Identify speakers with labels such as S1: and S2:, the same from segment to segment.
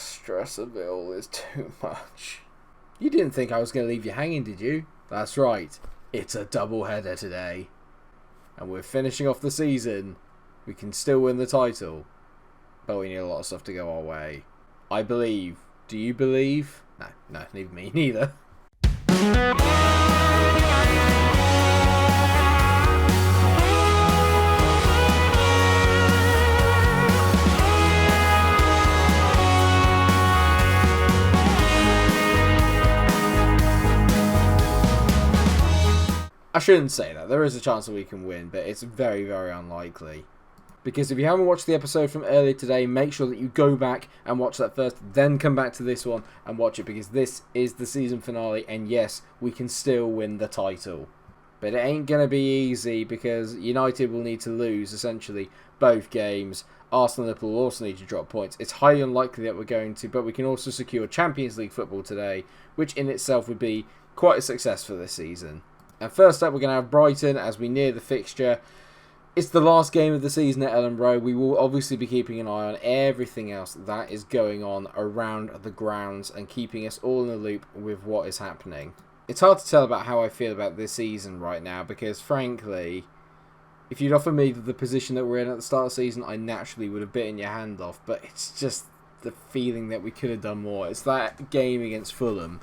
S1: stress of it all is too much. You didn't think I was going to leave you hanging, did you? That's right. It's a double header today. And we're finishing off the season. We can still win the title. But we need a lot of stuff to go our way. I believe. Do you believe? No, neither me, neither. I shouldn't say that. There is a chance that we can win, but it's very, very unlikely. Because if you haven't watched the episode from earlier today, make sure that you go back and watch that first, then come back to this one and watch it, because this is the season finale, and yes, we can still win the title. But it ain't going to be easy, because United will need to lose, essentially, both games. Arsenal and Liverpool will also need to drop points. It's highly unlikely that we're going to, but we can also secure Champions League football today, which in itself would be quite a success for this season. And first up, we're going to have Brighton as we near the fixture. It's the last game of the season at Ellen Road. We will obviously be keeping an eye on everything else that is going on around the grounds and keeping us all in the loop with what is happening. It's hard to tell about how I feel about this season right now, because frankly, if you'd offered me the position that we're in at the start of the season, I naturally would have bitten your hand off, but it's just the feeling that we could have done more. It's that game against Fulham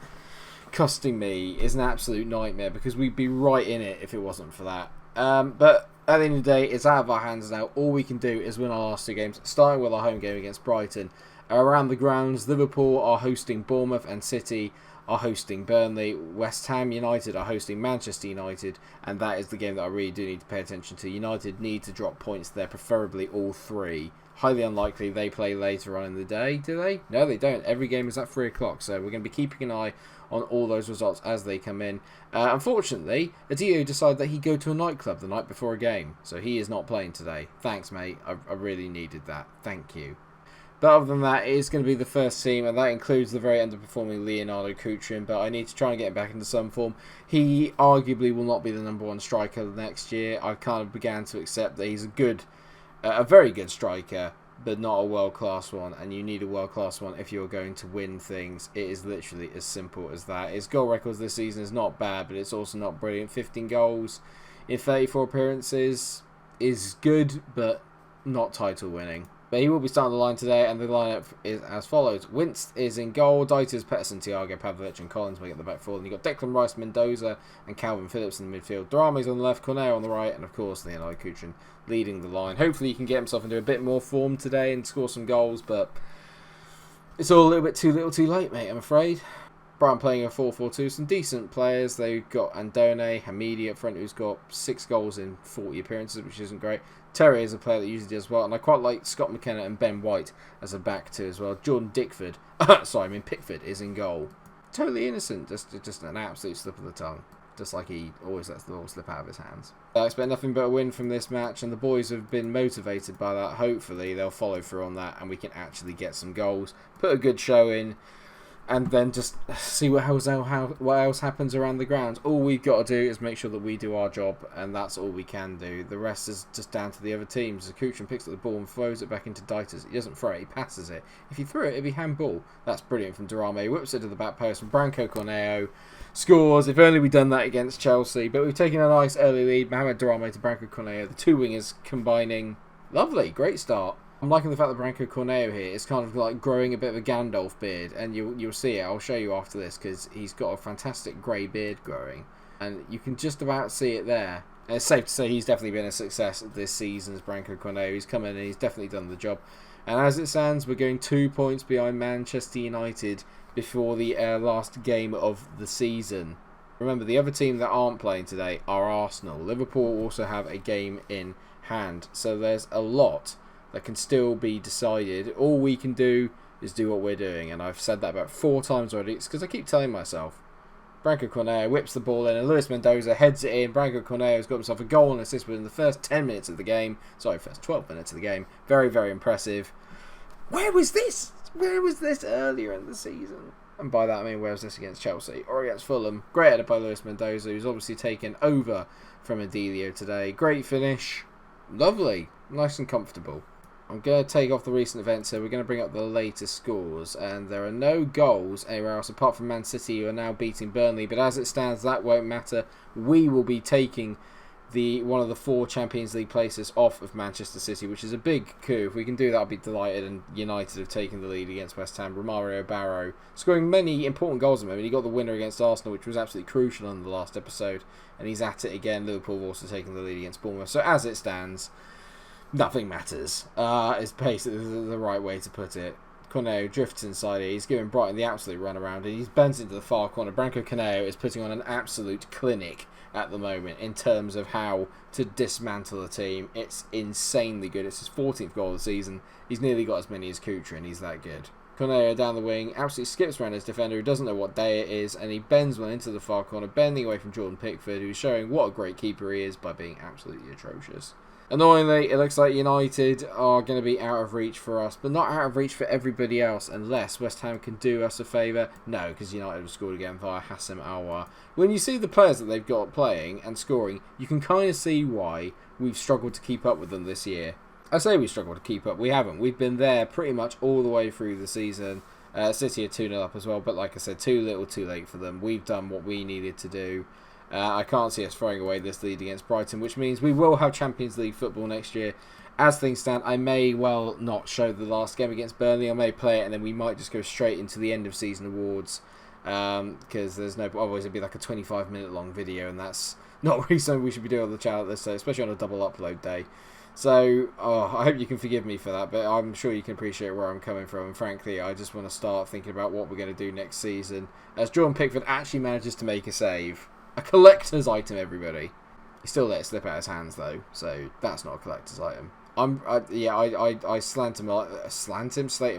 S1: costing me is an absolute nightmare, because we'd be right in it if it wasn't for that. But at the end of the day, it's out of our hands now. All we can do is win our last two games, starting with our home game against Brighton. Around the grounds, Liverpool are hosting Bournemouth and City are hosting Burnley. West Ham United are hosting Manchester United, and that is the game that I really do need to pay attention to. United need to drop points there, preferably all three. Highly unlikely they play later on in the day, do they? No, they don't. Every game is at 3 o'clock, so we're going to be keeping an eye on all those results as they come in. Unfortunately, Adilio decided that he'd go to a nightclub the night before a game, so he is not playing today. Thanks, mate. I really needed that. Thank you. But other than that, it is going to be the first team, and that includes the very underperforming Leonardo Kuchrin, but I need to try and get him back into some form. He arguably will not be the number one striker next year. I kind of began to accept that he's a very good striker, but not a world-class one, and you need a world-class one if you're going to win things. It is literally as simple as that. His goal records this season is not bad, but it's also not brilliant. 15 goals in 34 appearances is good, but not title-winning. But he will be starting the line today, and the lineup is as follows. Winst is in goal, Dieters, Pettersson, Thiago, Pavlovic and Collins make it the back four. And you've got Declan Rice, Mendoza and Calvin Phillips in the midfield. Darame's on the left, Corneo on the right, and of course Leonardo Kuchrin leading the line. Hopefully he can get himself into a bit more form today and score some goals, but it's all a little bit too little too late, mate, I'm afraid. Brighton playing a 4-4-2, some decent players. They've got Andone, Hamidi up front, who's got 6 goals in 40 appearances, which isn't great. Terry is a player that usually does well, and I quite like Scott McKenna and Ben White as a back two as well. Jordan Pickford is in goal. Totally innocent, just an absolute slip of the tongue. Just like he always lets the ball slip out of his hands. I expect nothing but a win from this match, and the boys have been motivated by that. Hopefully they'll follow through on that, and we can actually get some goals, put a good show in, and then just see what else happens around the grounds. All we've got to do is make sure that we do our job, and that's all we can do. The rest is just down to the other teams. Kuchrin picks up the ball and throws it back into Dieters. He doesn't throw it, he passes it. If he threw it, it'd be handball. That's brilliant from Darame. Whips it to the back post, and Branco Corneo scores. If only we'd done that against Chelsea. But we've taken a nice early lead. Mohamed Darame to Branco Corneo. The two wingers combining. Lovely, great start. I'm liking the fact that Branco Corneo here is kind of like growing a bit of a Gandalf beard, and you'll see it. I'll show you after this, because he's got a fantastic grey beard growing, and you can just about see it there. And it's safe to say he's definitely been a success this season as Branco Corneo. He's come in and he's definitely done the job. And as it stands, we're going 2 points behind Manchester United before the last game of the season. Remember, the other team that aren't playing today are Arsenal. Liverpool also have a game in hand, so there's a lot that can still be decided. All we can do is do what we're doing, and I've said that about 4 times already. It's because I keep telling myself. Branco Corneo whips the ball in, and Luis Mendoza heads it in. Branco Corneo's got himself a goal and assist within the first 10 minutes of the game. Sorry, first 12 minutes of the game. Very, very impressive. Where was this? Where was this earlier in the season? And by that I mean, where was this against Chelsea or against Fulham? Great header by Luis Mendoza, who's obviously taken over from Adilio today. Great finish. Lovely. Nice and comfortable. I'm going to take off the recent events, so we're going to bring up the latest scores. And there are no goals anywhere else apart from Man City, who are now beating Burnley. But as it stands, that won't matter. We will be taking one of the 4 Champions League places off of Manchester City, which is a big coup. If we can do that, I'll be delighted. And United have taken the lead against West Ham. Romario Barrow scoring many important goals at the moment. He got the winner against Arsenal, which was absolutely crucial in the last episode. And he's at it again. Liverpool have also taken the lead against Bournemouth. So as it stands, nothing matters. Is basically the right way to put it. Corneo drifts inside it. He's giving Brighton the absolute run around, and he's bent into the far corner. Branco Corneo is putting on an absolute clinic at the moment in terms of how to dismantle a team. It's insanely good. It's his 14th goal of the season. He's nearly got as many as Kutra, and he's that good. Corneo down the wing, absolutely skips around his defender who doesn't know what day it is, and he bends one into the far corner, bending away from Jordan Pickford, who's showing what a great keeper he is by being absolutely atrocious. Annoyingly, it looks like United are going to be out of reach for us, but not out of reach for everybody else, unless West Ham can do us a favour. No, because United have scored again via Hassem Aouar. When you see the players that they've got playing and scoring, you can kind of see why we've struggled to keep up with them this year. I say we struggled to keep up. We haven't. We've been there pretty much all the way through the season. City are 2-0 up as well, but like I said, too little too late for them. We've done what we needed to do. I can't see us throwing away this lead against Brighton, which means we will have Champions League football next year. As things stand, I may well not show the last game against Burnley. I may play it, and then we might just go straight into the end of season awards, because there's no... Otherwise, it'd be like a 25-minute long video, and that's not really something we should be doing on the channel at this day, especially on a double upload day. So, I hope you can forgive me for that, but I'm sure you can appreciate where I'm coming from. And frankly, I just want to start thinking about what we're going to do next season, as Jordan Pickford actually manages to make a save. A collector's item, everybody. He still let it slip out of his hands, though, so that's not a collector's item. I slate him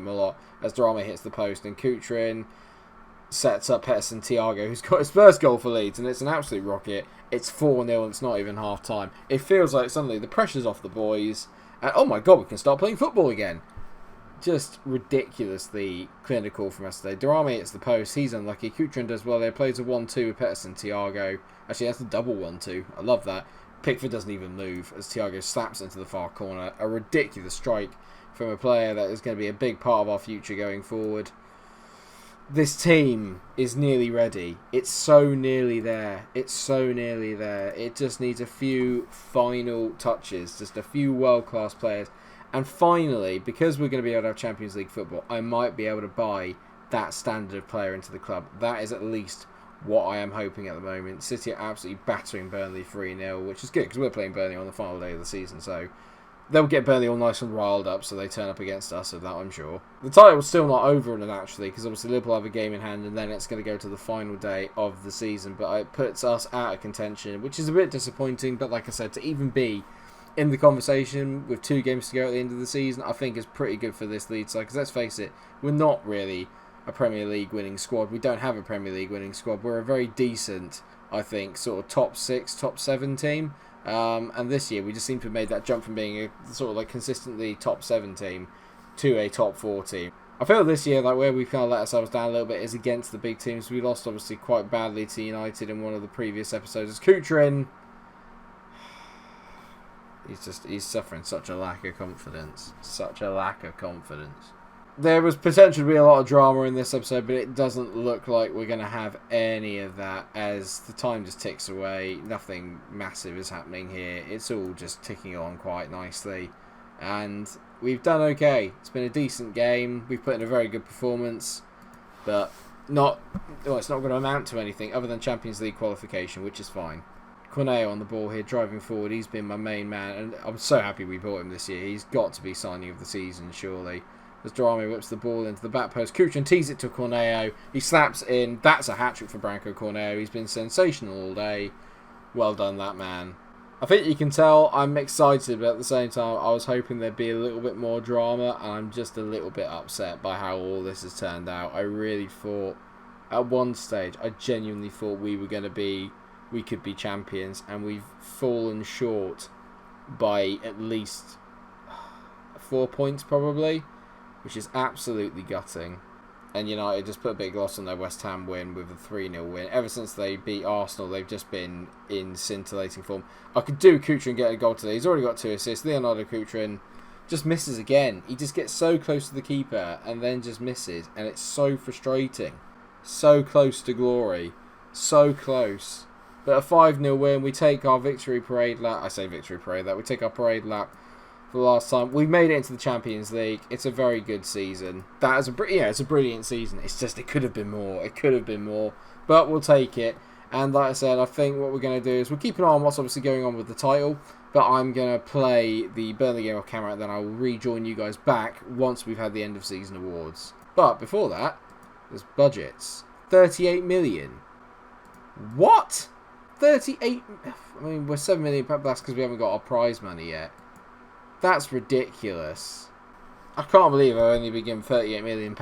S1: a lot as Drama hits the post, and Kutrin sets up Pettersson Thiago, who's got his first goal for Leeds, and it's an absolute rocket. It's 4-0, and it's not even half time. It feels like suddenly the pressure's off the boys, and oh my god, we can start playing football again. Just ridiculously clinical from us today. Durami hits the post. He's unlucky. Kutrin does well. They plays a 1-2 with Pettersson Thiago. Actually, that's a double 1-2. I love that. Pickford doesn't even move as Thiago slaps into the far corner. A ridiculous strike from a player that is going to be a big part of our future going forward. This team is nearly ready. It's so nearly there. It's so nearly there. It just needs a few final touches. Just a few world-class players. And finally, because we're going to be able to have Champions League football, I might be able to buy that standard of player into the club. That is at least what I am hoping at the moment. City are absolutely battering Burnley 3-0, which is good because we're playing Burnley on the final day of the season. So they'll get Burnley all nice and riled up, so they turn up against us, of that I'm sure. The title's still not over naturally, because obviously Liverpool have a game in hand, and then it's going to go to the final day of the season. But it puts us out of contention, which is a bit disappointing. But like I said, to even be in the conversation with 2 games to go at the end of the season, I think is pretty good for this Leeds side. Because let's face it, we're not really a Premier League winning squad. We don't have a Premier League winning squad. We're a very decent, I think, sort of top 6, top 7 team. And this year we just seem to have made that jump from being a sort of like consistently top 7 team to a top 4 team. I feel this year like where we kind of let ourselves down a little bit is against the big teams. We lost obviously quite badly to United in one of the previous episodes. Kutrin, he's suffering such a lack of confidence. Such a lack of confidence. There was potential to be a lot of drama in this episode, but it doesn't look like we're going to have any of that as the time just ticks away. Nothing massive is happening here. It's all just ticking along quite nicely. And we've done okay. It's been a decent game. We've put in a very good performance, but it's not going to amount to anything other than Champions League qualification, which is fine. Corneo on the ball here, driving forward. He's been my main man, and I'm so happy we bought him this year. He's got to be signing of the season, surely. As Durami whips the ball into the back post, Kutrin tees it to Corneo. He slaps in. That's a hat-trick for Branco Corneo. He's been sensational all day. Well done, that man. I think you can tell I'm excited, but at the same time, I was hoping there'd be a little bit more drama, and I'm just a little bit upset by how all this has turned out. I really thought, at one stage, I genuinely thought we could be champions, and we've fallen short by at least 4 points, probably, which is absolutely gutting. And United just put a big loss on their West Ham win with a 3-0 win. Ever since they beat Arsenal, they've just been in scintillating form. I could do Kutrin get a goal today. He's already got 2 assists. Leonardo Kutrin just misses again. He just gets so close to the keeper and then just misses, and it's so frustrating. So close to glory. So close. But a 5-0 win, we take our victory parade lap. I say victory parade lap. We take our parade lap for the last time. We made it into the Champions League. It's a very good season. That is it's a brilliant season. It's just, it could have been more. It could have been more. But we'll take it. And like I said, I think what we're going to do is we'll keep an eye on what's obviously going on with the title. But I'm going to play the Burnley game off camera, and then I will rejoin you guys back once we've had the end of season awards. But before that, there's budgets. 38 million. What? 38... I mean, we're 7 million, but that's because we haven't got our prize money yet. That's ridiculous. I can't believe I've only been given £38 million.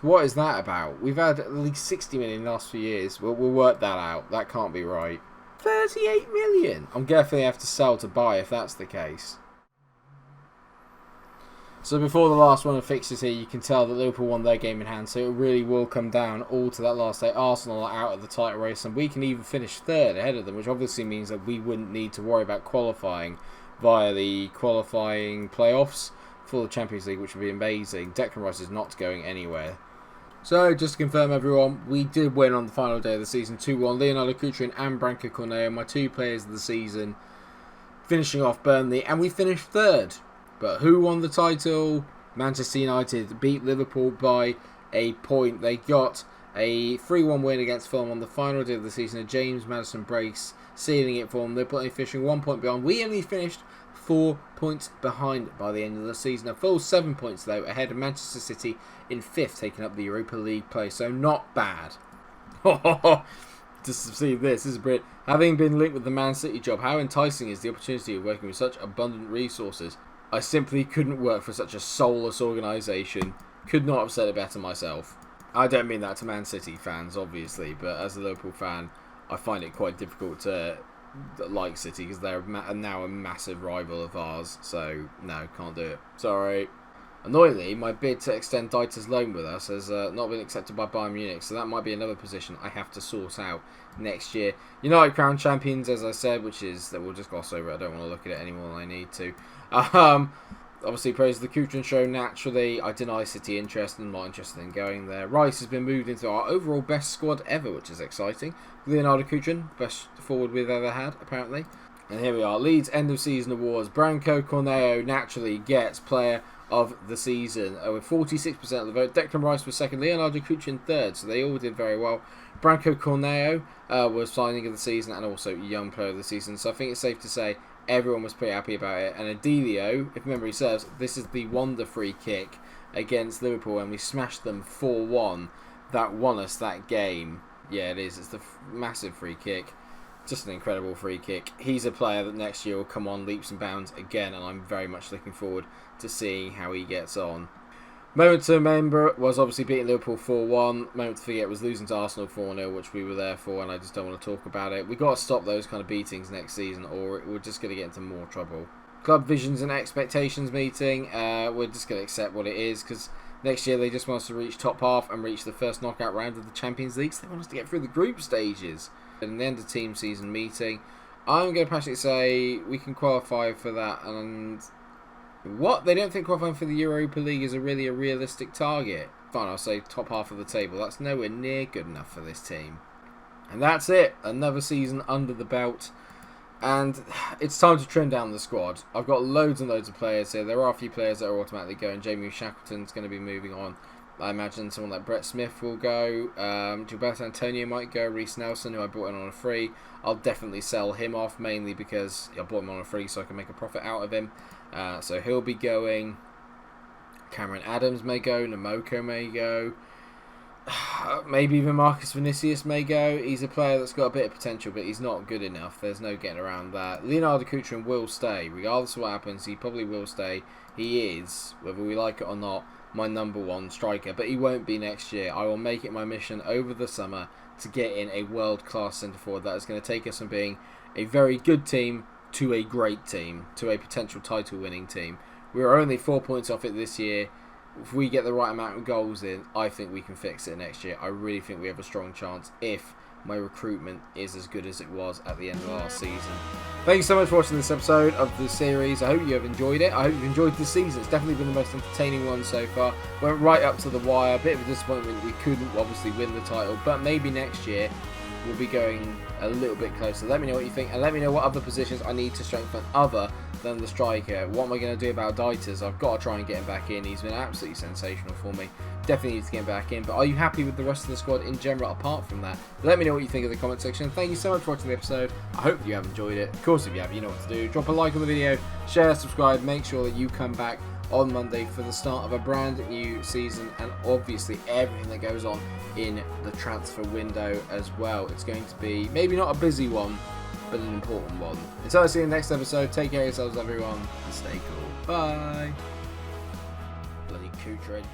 S1: What is that about? We've had at least 60 million in the last few years. We'll work that out. That can't be right. 38 million! I'm definitely have to sell to buy if that's the case. So before the last one of fixtures here, you can tell that Liverpool won their game in hand, so it really will come down all to that last day. Arsenal are out of the title race, and we can even finish third ahead of them, which obviously means that we wouldn't need to worry about qualifying via the qualifying playoffs for the Champions League, which would be amazing. Declan Rice is not going anywhere. So, just to confirm everyone, we did win on the final day of the season 2-1. Leonardo Cucurella and Branco Corneo, my two players of the season, finishing off Burnley, and we finished third. But who won the title? Manchester United beat Liverpool by a point. They got a 3-1 win against Fulham on the final day of the season. A James Maddison brace sealing it for them. They're only finishing 1 point behind. We only finished 4 points behind by the end of the season. A full 7 points, though, ahead of Manchester City in 5th, taking up the Europa League place. So not bad. Just to see this is brilliant. Having been linked with the Man City job, how enticing is the opportunity of working with such abundant resources? I simply couldn't work for such a soulless organisation. Could not have said it better myself. I don't mean that to Man City fans, obviously, but as a Liverpool fan, I find it quite difficult to like City because they're now a massive rival of ours. So, no, can't do it. Sorry. Annoyingly, my bid to extend Dieter's loan with us has not been accepted by Bayern Munich, so that might be another position I have to sort out next year. United crown champions, as I said, which is that we'll just gloss over it. I don't want to look at it any more than I need to. Obviously, praise the Kuchen show. Naturally, I deny City interest and not interested in going there. Rice has been moved into our overall best squad ever, which is exciting. Leonardo Kuchen, best forward we've ever had, apparently. And here we are, Leeds end of season awards. Branco Corneo naturally gets player of the season with 46% of the vote. Declan Rice was second, Leonardo Cucurella third, so they all did very well. Branco Corneo was signing of the season and also young player of the season, so I think it's safe to say everyone was pretty happy about it. And Adelio, if memory serves, this is the wonder free kick against Liverpool, and we smashed them 4-1. That won us that game. Yeah, it is. It's the massive free kick. Just an incredible free kick. He's a player that next year will come on leaps and bounds again, and I'm very much looking forward to seeing how he gets on. Moment to remember was obviously beating Liverpool 4-1. Moment to forget was losing to Arsenal 4-0, which we were there for, and I just don't want to talk about it. We've got to stop those kind of beatings next season, or we're just going to get into more trouble. Club visions and expectations meeting. We're just going to accept what it is, because next year they just want us to reach top half and reach the first knockout round of the Champions League. So they want us to get through the group stages. And the end of team season meeting, I'm going to passionately say we can qualify for that. And what? They don't think qualifying for the Europa League is really a realistic target. Fine, I'll say top half of the table. That's nowhere near good enough for this team. And that's it. Another season under the belt. And it's time to trim down the squad. I've got loads and loads of players here. There are a few players that are automatically going. Jamie Shackleton's going to be moving on. I imagine someone like Brett Smith will go. Gilberto Antonio might go. Reece Nelson, who I brought in on a free. I'll definitely sell him off, mainly because I bought him on a free so I can make a profit out of him. So he'll be going. Cameron Adams may go. Namoko may go. Maybe even Marcus Vinicius may go. He's a player that's got a bit of potential, but he's not good enough. There's no getting around that. Leonardo Cucurella will stay. Regardless of what happens, he probably will stay. He is, whether we like it or not, my number one striker, but he won't be next year. I will make it my mission over the summer to get in a world-class centre forward that is going to take us from being a very good team to a great team, to a potential title-winning team. We are only 4 points off it this year. If we get the right amount of goals in, I think we can fix it next year. I really think we have a strong chance if my recruitment is as good as it was at the end of last season. Thank you so much for watching this episode of the series. I hope you have enjoyed it. I hope you've enjoyed this season. It's definitely been the most entertaining one so far. Went right up to the wire. A bit of a disappointment we couldn't obviously win the title, but maybe next year we'll be going a little bit closer. Let me know what you think, and let me know what other positions I need to strengthen other than the striker. What am I going to do about Dieter's? I've got to try and get him back in. He's been absolutely sensational for me. Definitely need to get him back in. But are you happy with the rest of the squad in general apart from that? Let me know what you think in the comment section. Thank you so much for watching the episode. I hope you have enjoyed it. Of course, if you have, you know what to do. Drop a like on the video, share, subscribe. Make sure that you come back on Monday for the start of a brand new season, and obviously everything that goes on in the transfer window as well. It's going to be maybe not a busy one, but an important one. Until I see you in the next episode, take care of yourselves everyone, and stay cool. Bye. Bloody Coutred.